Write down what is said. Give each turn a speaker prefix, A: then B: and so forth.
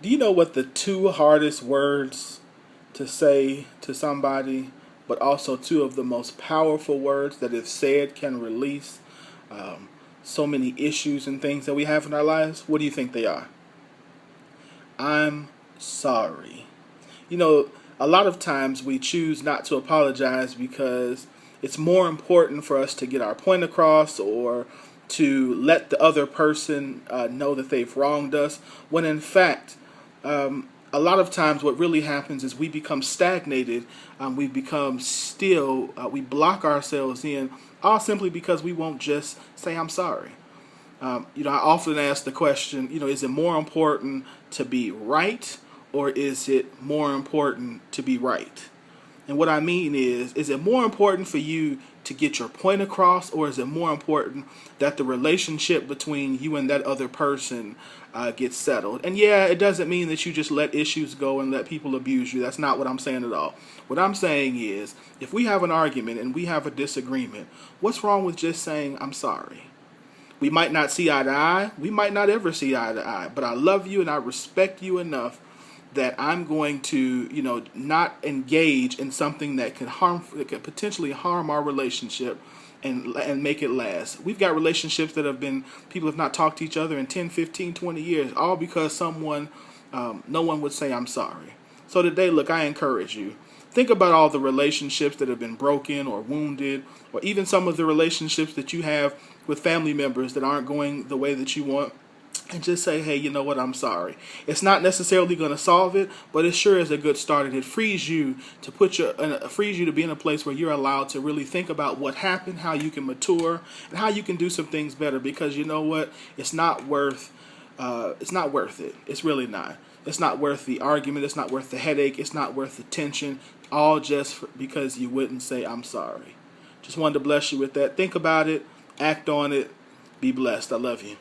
A: Do you know what the two hardest words to say to somebody, but also two of the most powerful words that, if said, can release um, so many issues and things that we have in our lives? What do you think they are? I'm sorry. You know, a lot of times we choose not to apologize because it's more important for us to get our point across or to let the other person know that they've wronged us, when in fact, a lot of times what really happens is we become stagnated, we become still, we block ourselves in, all simply because we won't just say, I'm sorry. I often ask the question, is it more important to be right, or is it more important to be right? And what I mean is it more important for you to get your point across, or is it more important that the relationship between you and that other person gets settled? And yeah, it doesn't mean that you just let issues go and let people abuse you. That's not what I'm saying at all. What I'm saying is, if we have an argument and we have a disagreement, what's wrong with just saying, I'm sorry? We might not see eye to eye. We might not ever see eye to eye. But I love you and I respect you enough that I'm going to, not engage in something that could potentially harm our relationship and make it last. We've got relationships that people have not talked to each other in 10, 15, 20 years, all because no one would say I'm sorry. So today, look, I encourage you. Think about all the relationships that have been broken or wounded, or even some of the relationships that you have with family members that aren't going the way that you want. And just say, hey, you know what, I'm sorry. It's not necessarily going to solve it, but it sure is a good start. And it frees you to be in a place where you're allowed to really think about what happened, how you can mature, and how you can do some things better. Because you know what, it's not worth it. It's really not. It's not worth the argument. It's not worth the headache. It's not worth the tension. All just because you wouldn't say I'm sorry. Just wanted to bless you with that. Think about it. Act on it. Be blessed. I love you.